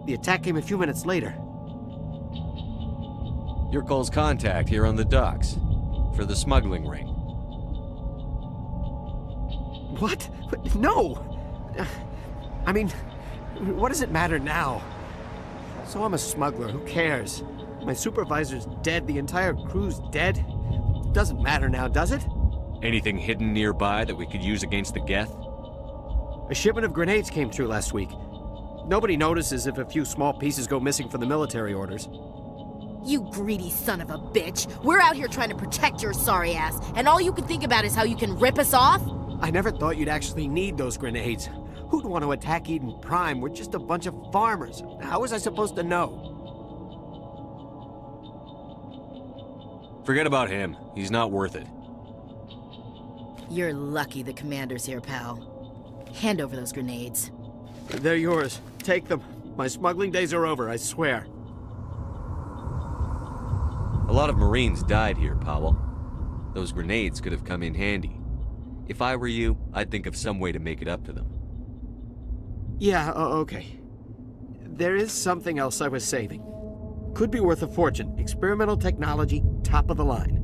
[SPEAKER 7] The attack came a few minutes later.
[SPEAKER 8] You're Cole's contact here on the docks. For the smuggling ring.
[SPEAKER 7] What? No! I mean, what does it matter now? So I'm a smuggler, who cares? My supervisor's dead, the entire crew's dead. Doesn't matter now, does it?
[SPEAKER 8] Anything hidden nearby that we could use against the Geth?
[SPEAKER 7] A shipment of grenades came through last week. Nobody notices if a few small pieces go missing from the military orders.
[SPEAKER 14] You greedy son of a bitch! We're out here trying to protect your sorry ass, and all you can think about is how you can rip us off?
[SPEAKER 7] I never thought you'd actually need those grenades. Who'd want to attack Eden Prime? We're just a bunch of farmers. How was I supposed to know?
[SPEAKER 8] Forget about him. He's not worth it.
[SPEAKER 14] You're lucky the commander's here, pal. Hand over those grenades.
[SPEAKER 7] They're yours. Take them. My smuggling days are over, I swear.
[SPEAKER 8] A lot of Marines died here, Powell. Those grenades could have come in handy. If I were you, I'd think of some way to make it up to them.
[SPEAKER 7] Yeah, okay. There is something else I was saving. Could be worth a fortune. Experimental technology, top of the line.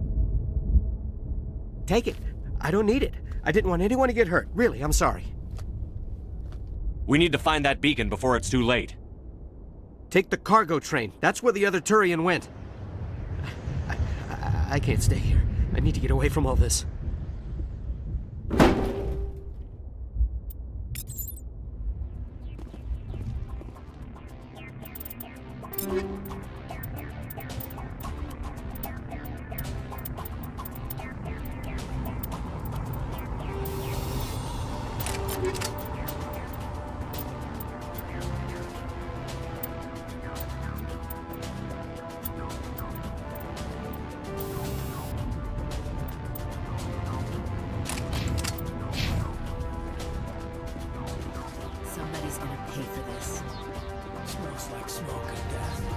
[SPEAKER 7] Take it. I don't need it. I didn't want anyone to get hurt. Really, I'm sorry.
[SPEAKER 8] We need to find that beacon before it's too late.
[SPEAKER 7] Take the cargo train. That's where the other Turian went. I can't stay here. I need to get away from all this.
[SPEAKER 14] Somebody's gonna pay for this.
[SPEAKER 7] Smells like smoke and death.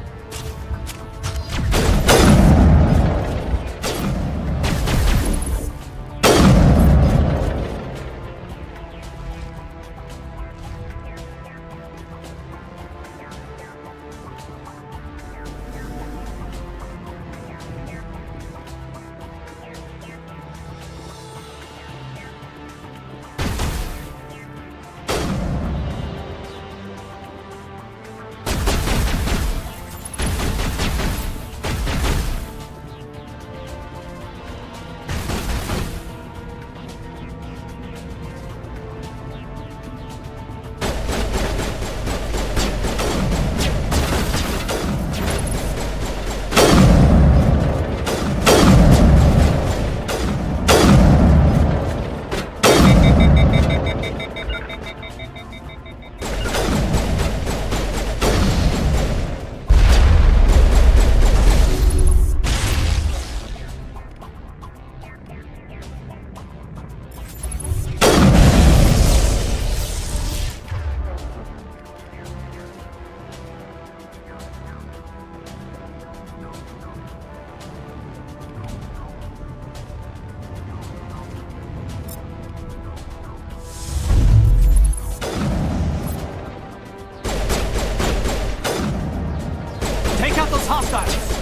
[SPEAKER 7] Take out those hostiles!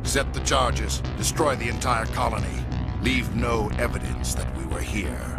[SPEAKER 18] Set the charges. Destroy the entire colony. Leave no evidence that we were here.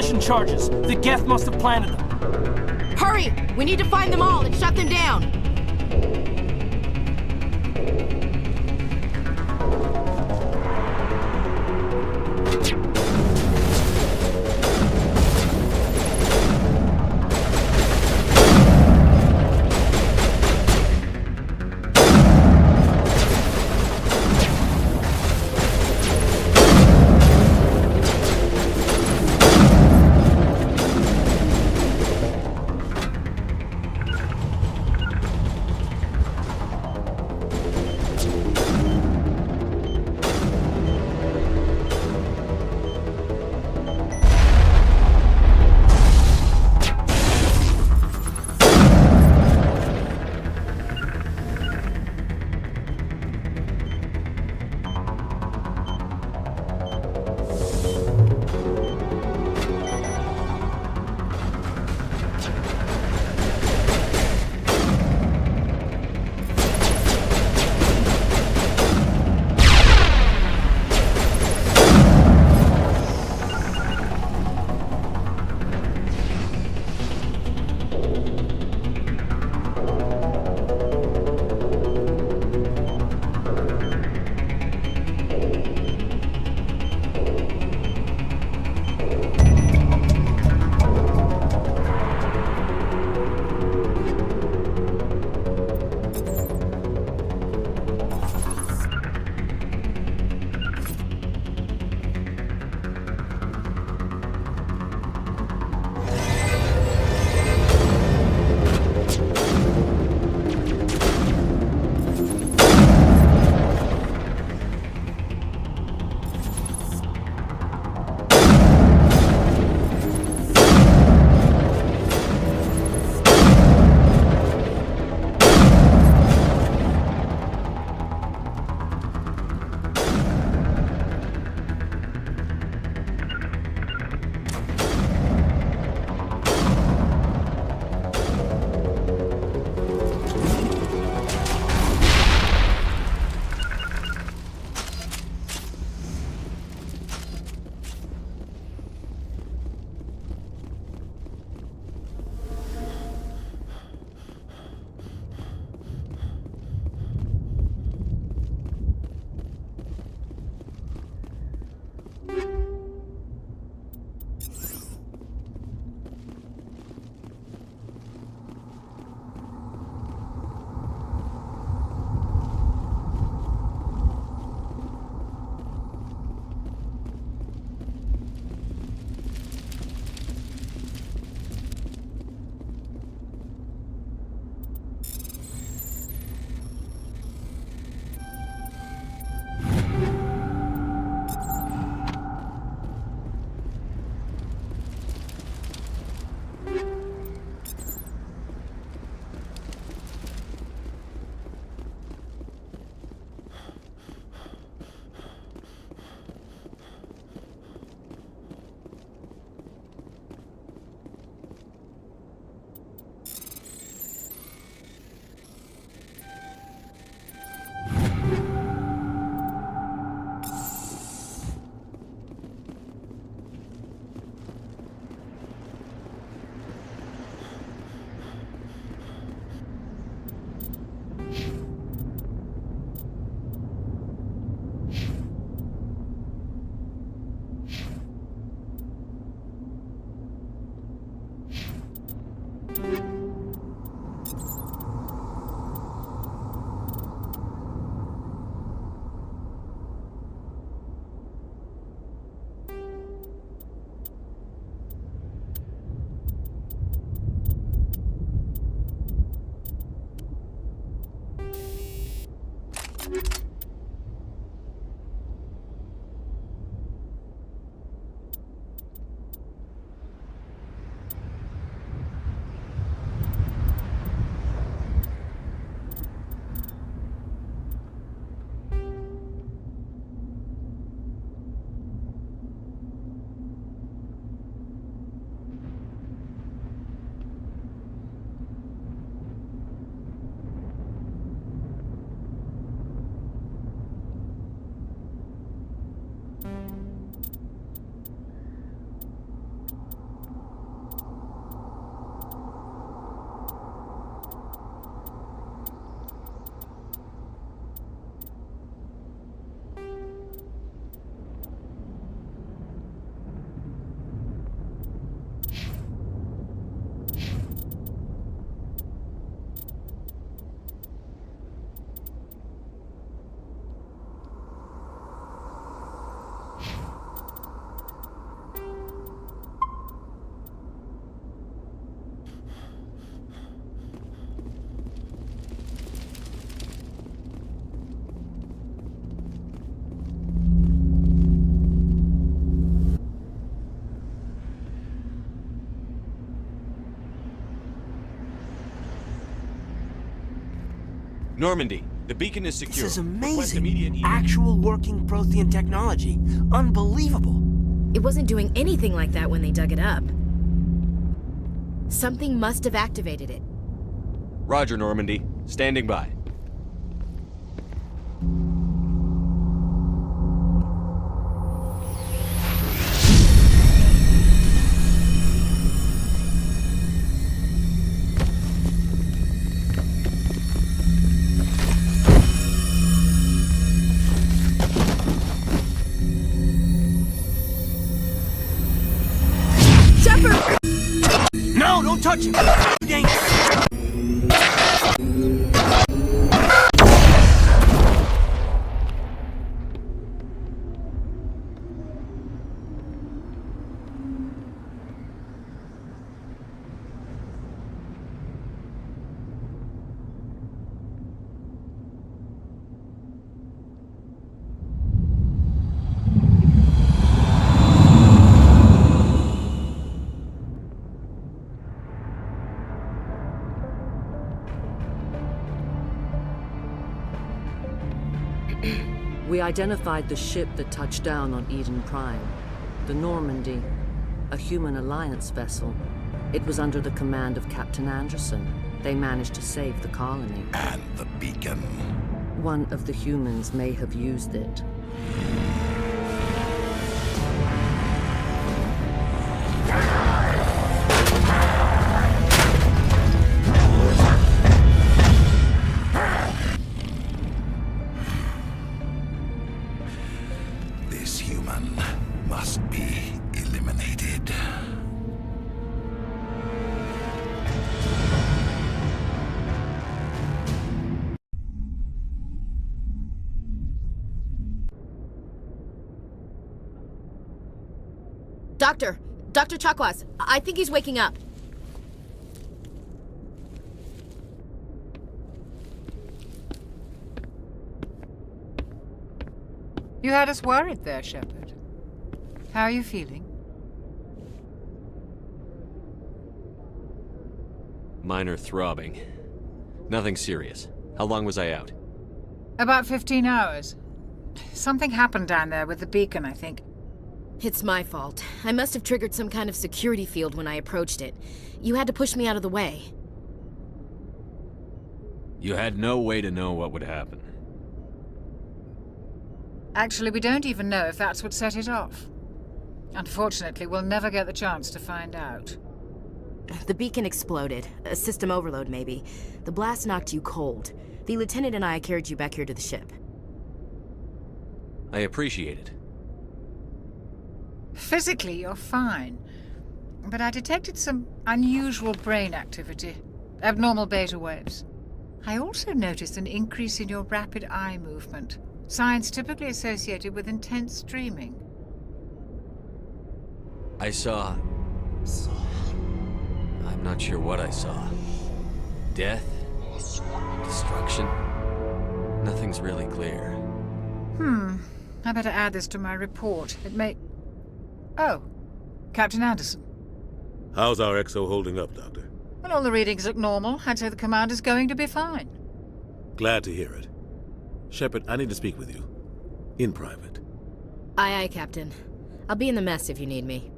[SPEAKER 15] demolition charges. The Geth must have planted them.
[SPEAKER 14] Hurry! We need to find them all and shut them down!
[SPEAKER 8] Normandy, the beacon is secure.
[SPEAKER 7] This is
[SPEAKER 8] Request
[SPEAKER 7] amazing.
[SPEAKER 8] immediate
[SPEAKER 7] Actual working Prothean technology. Unbelievable.
[SPEAKER 14] It wasn't doing anything like that when they dug it up. Something must have activated it.
[SPEAKER 8] Roger, Normandy. Standing by.
[SPEAKER 7] No, don't touch him! Dangerous!
[SPEAKER 1] We identified the ship that touched down on Eden Prime. The Normandy, a human alliance vessel. It was under the command of Captain Anderson. They managed to save the colony.
[SPEAKER 18] And the beacon.
[SPEAKER 1] One of the humans may have used it.
[SPEAKER 18] This human must be eliminated.
[SPEAKER 14] Dr. Chakwas, I think he's waking up.
[SPEAKER 13] You had us worried there, Shepard. How are you feeling?
[SPEAKER 8] Minor throbbing. Nothing serious. How long was I out?
[SPEAKER 13] About 15 hours. Something happened down there with the beacon, I think.
[SPEAKER 14] It's my fault. I must have triggered some kind of security field when I approached it. You had to push me out of the way.
[SPEAKER 8] You had no way to know what would happen.
[SPEAKER 13] Actually, we don't even know if that's what set it off. Unfortunately, we'll never get the chance to find out.
[SPEAKER 14] The beacon exploded. A system overload, maybe. The blast knocked you cold. The lieutenant and I carried you back here to the ship.
[SPEAKER 8] I appreciate it.
[SPEAKER 13] Physically, you're fine. But I detected some unusual brain activity. Abnormal beta waves. I also noticed an increase in your rapid eye movement. Signs typically associated with intense dreaming.
[SPEAKER 8] I saw... I'm not sure what I saw. Death? Destruction? Nothing's really clear.
[SPEAKER 13] I better add this to my report. It may... Oh, Captain Anderson.
[SPEAKER 3] How's our XO holding up, Doctor?
[SPEAKER 13] Well, all the readings look normal. I'd say the commander's going to be fine.
[SPEAKER 3] Glad to hear it. Shepard, I need to speak with you. In private.
[SPEAKER 14] Aye, aye, Captain. I'll be in the mess if you need me.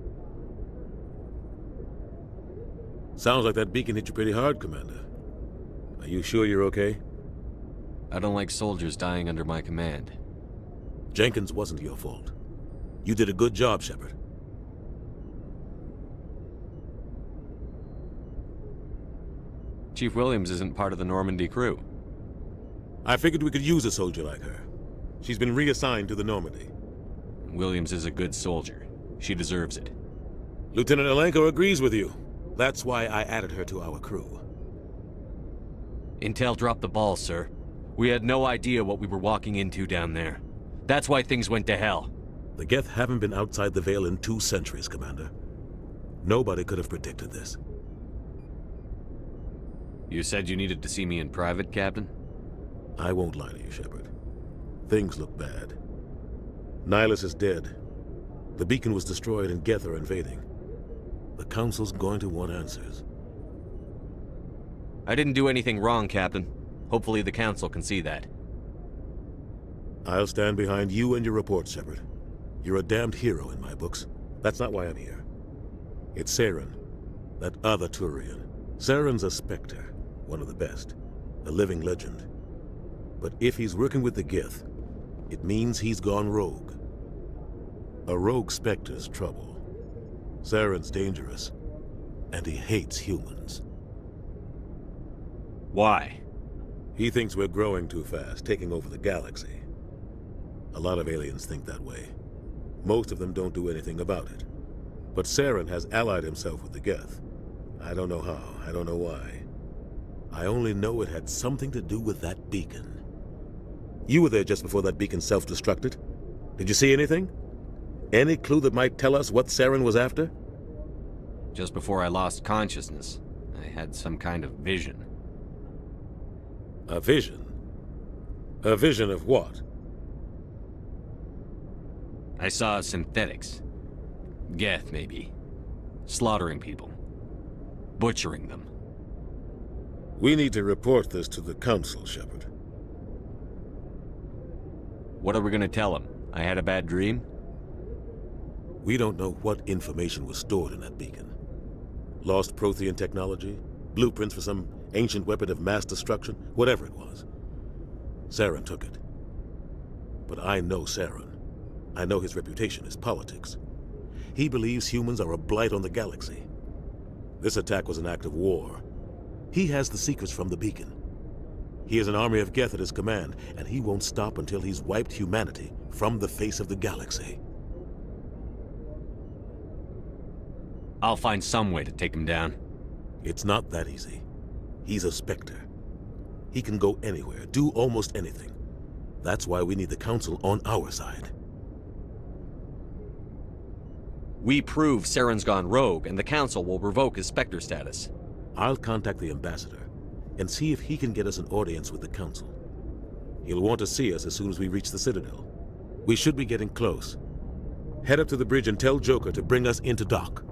[SPEAKER 3] Sounds like that beacon hit you pretty hard, Commander. Are you sure you're okay?
[SPEAKER 8] I don't like soldiers dying under my command.
[SPEAKER 3] Jenkins wasn't your fault. You did a good job, Shepard.
[SPEAKER 8] Chief Williams isn't part of the Normandy crew.
[SPEAKER 3] I figured we could use a soldier like her. She's been reassigned to the Normandy.
[SPEAKER 8] Williams is a good soldier. She deserves it.
[SPEAKER 3] Lieutenant Alenko agrees with you. That's why I added her to our crew.
[SPEAKER 8] Intel dropped the ball, sir. We had no idea what we were walking into down there. That's why things went to hell.
[SPEAKER 3] The Geth haven't been outside the Veil in 2 centuries, Commander. Nobody could have predicted this.
[SPEAKER 8] You said you needed to see me in private, Captain?
[SPEAKER 3] I won't lie to you, Shepard. Things look bad. Nihilus is dead. The beacon was destroyed and Geth are invading. The Council's going to want answers.
[SPEAKER 8] I didn't do anything wrong, Captain. Hopefully the Council can see that.
[SPEAKER 3] I'll stand behind you and your report, Shepard. You're a damned hero in my books. That's not why I'm here. It's Saren, that other Turian. Saren's a Spectre, one of the best, a living legend. But if he's working with the Geth, it means he's gone rogue. A rogue Spectre's trouble. Saren's dangerous, and he hates humans.
[SPEAKER 8] Why?
[SPEAKER 3] He thinks we're growing too fast, taking over the galaxy. A lot of aliens think that way. Most of them don't do anything about it. But Saren has allied himself with the Geth. I don't know how, I don't know why. I only know it had something to do with that beacon. You were there just before that beacon self-destructed. Did you see anything? Any clue that might tell us what Saren was after?
[SPEAKER 8] Just before I lost consciousness, I had some kind of vision.
[SPEAKER 3] A vision? A vision of what?
[SPEAKER 8] I saw synthetics. Geth, maybe. Slaughtering people. Butchering them.
[SPEAKER 3] We need to report this to the Council, Shepard.
[SPEAKER 8] What are we gonna tell them? I had a bad dream?
[SPEAKER 3] We don't know what information was stored in that beacon. Lost Prothean technology? Blueprints for some ancient weapon of mass destruction? Whatever it was. Saren took it. But I know Saren. I know his reputation is politics. He believes humans are a blight on the galaxy. This attack was an act of war. He has the secrets from the beacon. He has an army of Geth at his command, and he won't stop until he's wiped humanity from the face of the galaxy.
[SPEAKER 8] I'll find some way to take him down.
[SPEAKER 3] It's not that easy. He's a Spectre. He can go anywhere, do almost anything. That's why we need the Council on our side.
[SPEAKER 8] We prove Saren's gone rogue, and the Council will revoke his Spectre status.
[SPEAKER 3] I'll contact the Ambassador and see if he can get us an audience with the Council. He'll want to see us as soon as we reach the Citadel. We should be getting close. Head up to the bridge and tell Joker to bring us into dock.